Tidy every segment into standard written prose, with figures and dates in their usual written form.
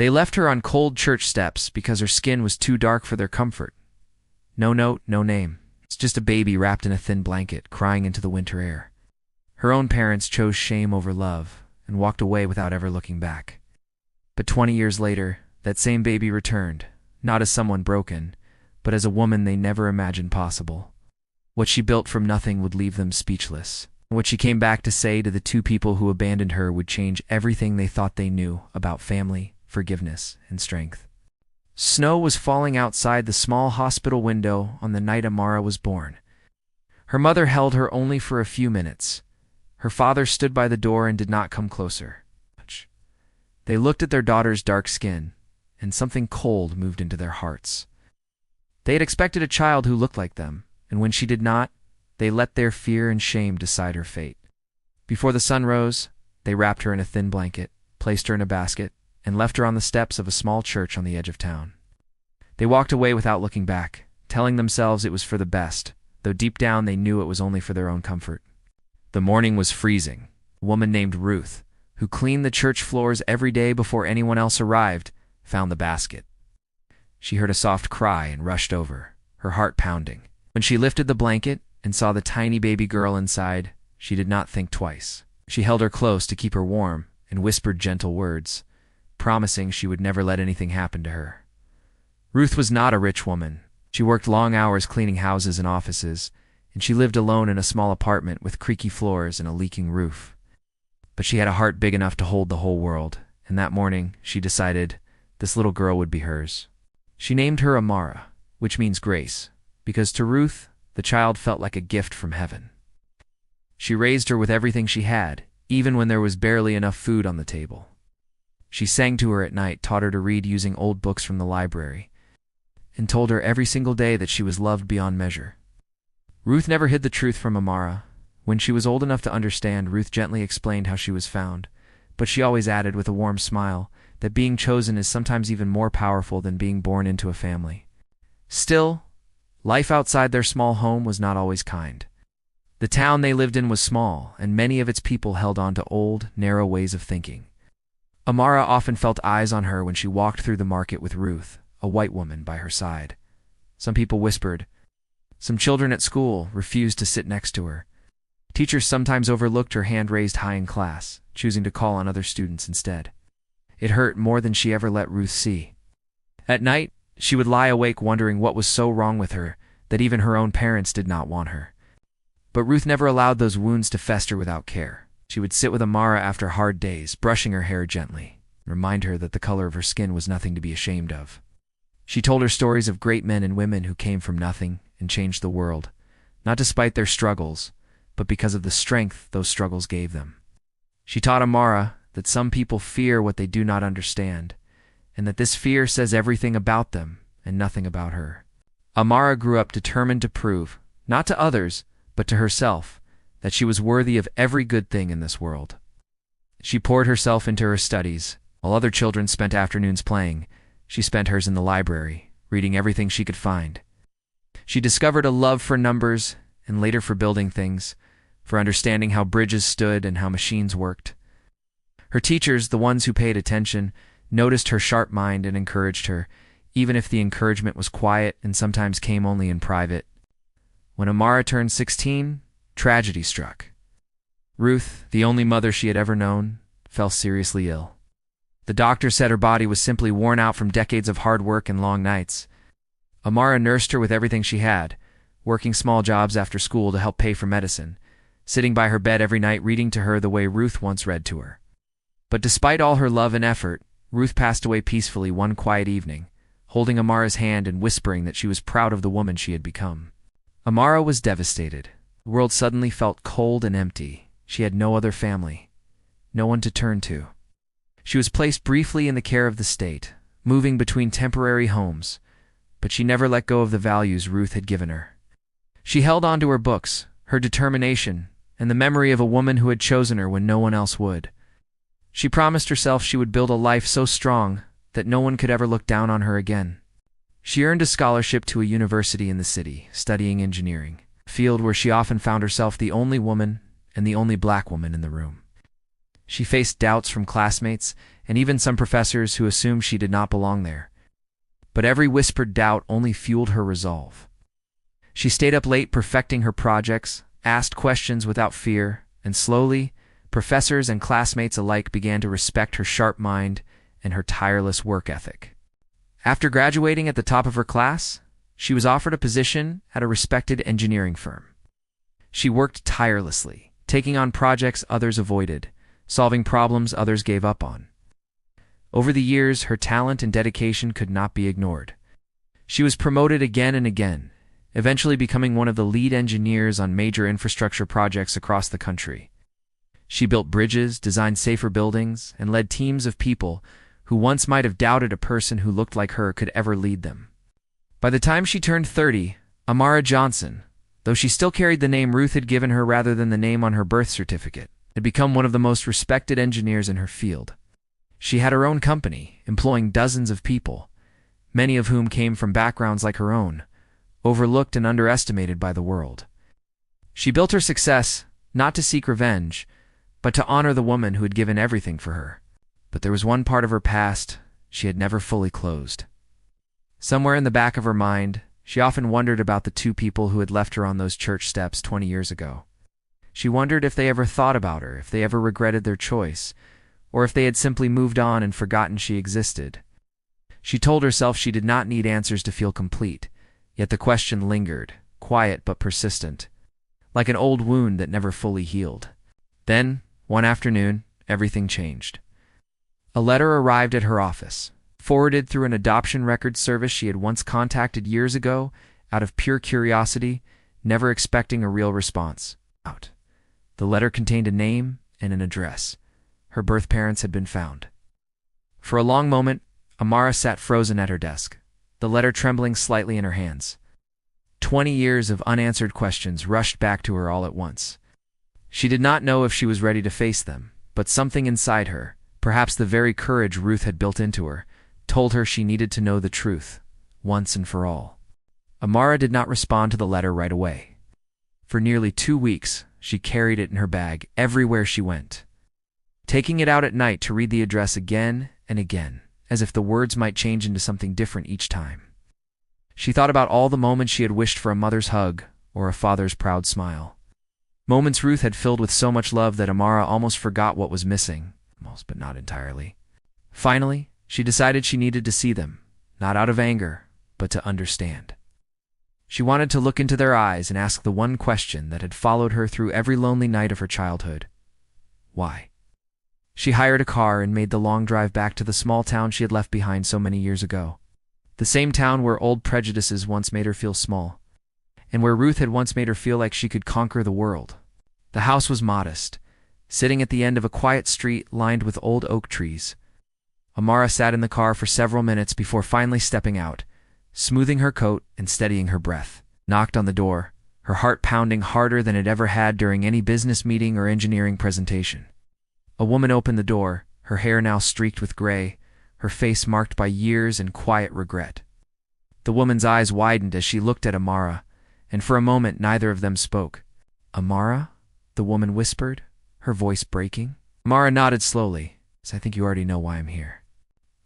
They left her on cold church steps because her skin was too dark for their comfort. No note, no name. It's just a baby wrapped in a thin blanket, crying into the winter air. Her own parents chose shame over love and walked away without ever looking back. But 20 years later, that same baby returned, not as someone broken, but as a woman they never imagined possible. What she built from nothing would leave them speechless. What she came back to say to the two people who abandoned her would change everything they thought they knew about family, forgiveness, and strength. Snow was falling outside the small hospital window on the night Amara was born. Her mother held her only for a few minutes. Her father stood by the door and did not come closer. They looked at their daughter's dark skin, and something cold moved into their hearts. They had expected a child who looked like them, and when she did not, they let their fear and shame decide her fate. Before the sun rose, they wrapped her in a thin blanket, placed her in a basket, and left her on the steps of a small church on the edge of town. They walked away without looking back, telling themselves it was for the best, though deep down they knew it was only for their own comfort. The morning was freezing. A woman named Ruth, who cleaned the church floors every day before anyone else arrived, found the basket. She heard a soft cry and rushed over, her heart pounding. When she lifted the blanket and saw the tiny baby girl inside, she did not think twice. She held her close to keep her warm and whispered gentle words, promising she would never let anything happen to her. Ruth was not a rich woman. She worked long hours cleaning houses and offices, and she lived alone in a small apartment with creaky floors and a leaking roof. But she had a heart big enough to hold the whole world, and that morning she decided this little girl would be hers. She named her Amara, which means grace, because to Ruth, the child felt like a gift from heaven. She raised her with everything she had, even when there was barely enough food on the table. She sang to her at night, taught her to read using old books from the library, and told her every single day that she was loved beyond measure. Ruth never hid the truth from Amara. When she was old enough to understand, Ruth gently explained how she was found, but she always added with a warm smile that being chosen is sometimes even more powerful than being born into a family. Still, life outside their small home was not always kind. The town they lived in was small, and many of its people held on to old, narrow ways of thinking. Amara often felt eyes on her when she walked through the market with Ruth, a white woman, by her side. Some people whispered. Some children at school refused to sit next to her. Teachers sometimes overlooked her hand raised high in class, choosing to call on other students instead. It hurt more than she ever let Ruth see. At night, she would lie awake wondering what was so wrong with her that even her own parents did not want her. But Ruth never allowed those wounds to fester without care. She would sit with Amara after hard days, brushing her hair gently, and remind her that the color of her skin was nothing to be ashamed of. She told her stories of great men and women who came from nothing and changed the world, not despite their struggles, but because of the strength those struggles gave them. She taught Amara that some people fear what they do not understand, and that this fear says everything about them and nothing about her. Amara grew up determined to prove, not to others, but to herself, that she was worthy of every good thing in this world. She poured herself into her studies. While other children spent afternoons playing, she spent hers in the library, reading everything she could find. She discovered a love for numbers and later for building things, for understanding how bridges stood and how machines worked. Her teachers, the ones who paid attention, noticed her sharp mind and encouraged her, even if the encouragement was quiet and sometimes came only in private. When Amara turned 16, tragedy struck. Ruth, the only mother she had ever known, fell seriously ill. The doctor said her body was simply worn out from decades of hard work and long nights. Amara nursed her with everything she had, working small jobs after school to help pay for medicine, sitting by her bed every night reading to her the way Ruth once read to her. But despite all her love and effort, Ruth passed away peacefully one quiet evening, holding Amara's hand and whispering that she was proud of the woman she had become. Amara was devastated. The world suddenly felt cold and empty. She had no other family, no one to turn to. She was placed briefly in the care of the state, moving between temporary homes, but she never let go of the values Ruth had given her. She held on to her books, her determination, and the memory of a woman who had chosen her when no one else would. She promised herself she would build a life so strong that no one could ever look down on her again. She earned a scholarship to a university in the city, studying engineering, a field where she often found herself the only woman and the only black woman in the room. She faced doubts from classmates and even some professors who assumed she did not belong there. But every whispered doubt only fueled her resolve. She stayed up late perfecting her projects, asked questions without fear, and slowly, professors and classmates alike began to respect her sharp mind and her tireless work ethic. After graduating at the top of her class, she was offered a position at a respected engineering firm. She worked tirelessly, taking on projects others avoided, solving problems others gave up on. Over the years, her talent and dedication could not be ignored. She was promoted again and again, eventually becoming one of the lead engineers on major infrastructure projects across the country. She built bridges, designed safer buildings, and led teams of people who once might have doubted a person who looked like her could ever lead them. By the time she turned 30, Amara Johnson, though she still carried the name Ruth had given her rather than the name on her birth certificate, had become one of the most respected engineers in her field. She had her own company, employing dozens of people, many of whom came from backgrounds like her own, overlooked and underestimated by the world. She built her success not to seek revenge, but to honor the woman who had given everything for her. But there was one part of her past she had never fully closed. Somewhere in the back of her mind, she often wondered about the two people who had left her on those church steps 20 years ago. She wondered if they ever thought about her, if they ever regretted their choice, or if they had simply moved on and forgotten she existed. She told herself she did not need answers to feel complete, yet the question lingered, quiet but persistent, like an old wound that never fully healed. Then, one afternoon, everything changed. A letter arrived at her office, forwarded through an adoption record service she had once contacted years ago out of pure curiosity, never expecting a real response. The letter contained a name and an address. Her birth parents had been found. For a long moment, Amara sat frozen at her desk, the letter trembling slightly in her hands. 20 years of unanswered questions rushed back to her all at once. She did not know if she was ready to face them, but something inside her, perhaps the very courage Ruth had built into her, told her she needed to know the truth, once and for all. Amara did not respond to the letter right away. For nearly 2 weeks, she carried it in her bag everywhere she went, taking it out at night to read the address again and again, as if the words might change into something different each time. She thought about all the moments she had wished for a mother's hug or a father's proud smile. Moments Ruth had filled with so much love that Amara almost forgot what was missing, almost but not entirely. Finally, she decided she needed to see them, not out of anger, but to understand. She wanted to look into their eyes and ask the one question that had followed her through every lonely night of her childhood. Why? She hired a car and made the long drive back to the small town she had left behind so many years ago. The same town where old prejudices once made her feel small, and where Ruth had once made her feel like she could conquer the world. The house was modest, sitting at the end of a quiet street lined with old oak trees. Amara sat in the car for several minutes before finally stepping out, smoothing her coat and steadying her breath. Knocked on the door, her heart pounding harder than it ever had during any business meeting or engineering presentation. A woman opened the door, her hair now streaked with gray, her face marked by years and quiet regret. The woman's eyes widened as she looked at Amara, and for a moment neither of them spoke. "Amara?" the woman whispered, her voice breaking. Amara nodded slowly, "I think you already know why I'm here."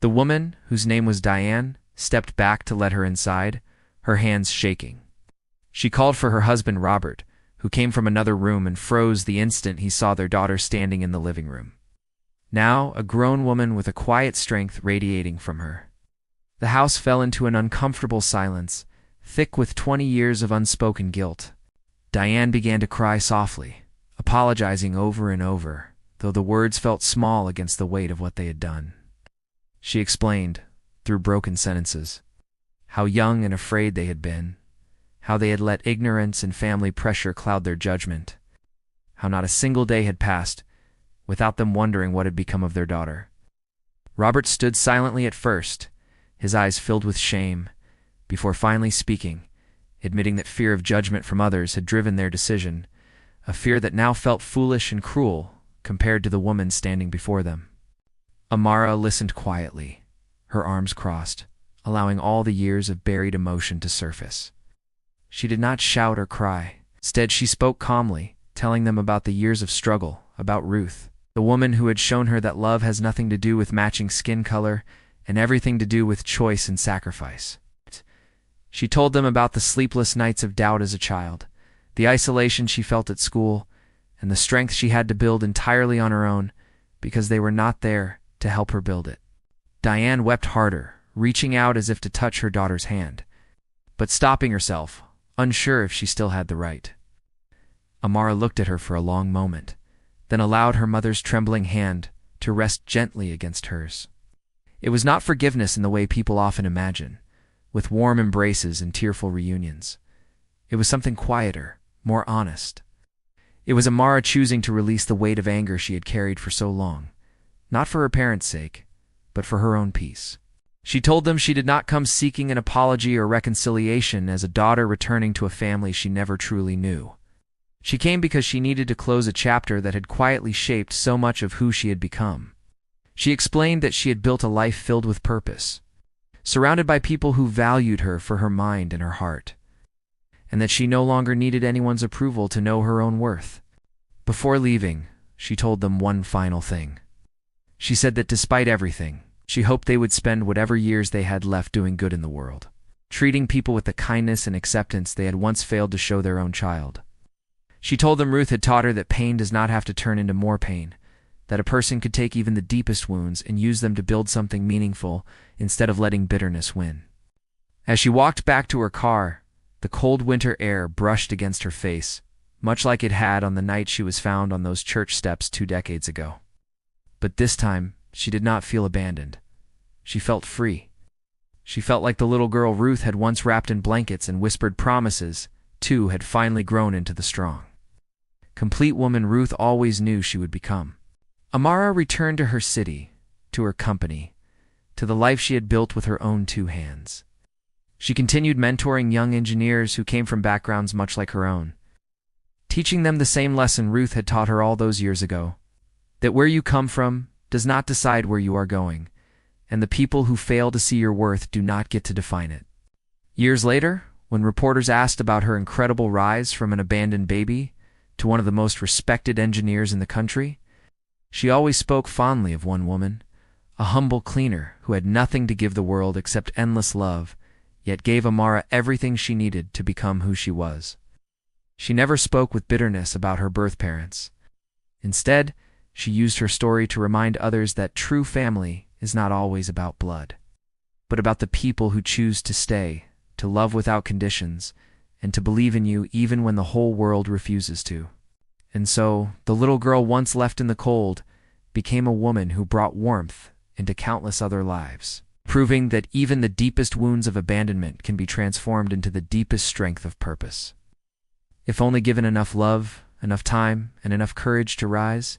The woman, whose name was Diane, stepped back to let her inside, her hands shaking. She called for her husband Robert, who came from another room and froze the instant he saw their daughter standing in the living room. Now, a grown woman with a quiet strength radiating from her. The house fell into an uncomfortable silence, thick with 20 years of unspoken guilt. Diane began to cry softly, apologizing over and over, though the words felt small against the weight of what they had done. She explained, through broken sentences, how young and afraid they had been, how they had let ignorance and family pressure cloud their judgment, how not a single day had passed without them wondering what had become of their daughter. Robert stood silently at first, his eyes filled with shame, before finally speaking, admitting that fear of judgment from others had driven their decision, a fear that now felt foolish and cruel compared to the woman standing before them. Amara listened quietly, her arms crossed, allowing all the years of buried emotion to surface. She did not shout or cry. Instead, she spoke calmly, telling them about the years of struggle, about Ruth, the woman who had shown her that love has nothing to do with matching skin color and everything to do with choice and sacrifice. She told them about the sleepless nights of doubt as a child, the isolation she felt at school, and the strength she had to build entirely on her own because they were not there to help her build it. Diane wept harder, reaching out as if to touch her daughter's hand, but stopping herself, unsure if she still had the right. Amara looked at her for a long moment, then allowed her mother's trembling hand to rest gently against hers. It was not forgiveness in the way people often imagine, with warm embraces and tearful reunions. It was something quieter, more honest. It was Amara choosing to release the weight of anger she had carried for so long, not for her parents' sake, but for her own peace. She told them she did not come seeking an apology or reconciliation as a daughter returning to a family she never truly knew. She came because she needed to close a chapter that had quietly shaped so much of who she had become. She explained that she had built a life filled with purpose, surrounded by people who valued her for her mind and her heart, and that she no longer needed anyone's approval to know her own worth. Before leaving, she told them one final thing. She said that despite everything, she hoped they would spend whatever years they had left doing good in the world, treating people with the kindness and acceptance they had once failed to show their own child. She told them Ruth had taught her that pain does not have to turn into more pain, that a person could take even the deepest wounds and use them to build something meaningful instead of letting bitterness win. As she walked back to her car, the cold winter air brushed against her face, much like it had on the night she was found on those church steps 2 decades ago. But this time, she did not feel abandoned. She felt free. She felt like the little girl Ruth had once wrapped in blankets and whispered promises, too, had finally grown into the strong, complete woman Ruth always knew she would become. Amara returned to her city, to her company, to the life she had built with her own 2 hands. She continued mentoring young engineers who came from backgrounds much like her own, teaching them the same lesson Ruth had taught her all those years ago, that where you come from does not decide where you are going, and the people who fail to see your worth do not get to define it. Years later, when reporters asked about her incredible rise from an abandoned baby to one of the most respected engineers in the country, she always spoke fondly of one woman, a humble cleaner who had nothing to give the world except endless love, yet gave Amara everything she needed to become who she was. She never spoke with bitterness about her birth parents. Instead, she used her story to remind others that true family is not always about blood, but about the people who choose to stay, to love without conditions, and to believe in you even when the whole world refuses to. And so, the little girl once left in the cold became a woman who brought warmth into countless other lives, proving that even the deepest wounds of abandonment can be transformed into the deepest strength of purpose. If only given enough love, enough time, and enough courage to rise,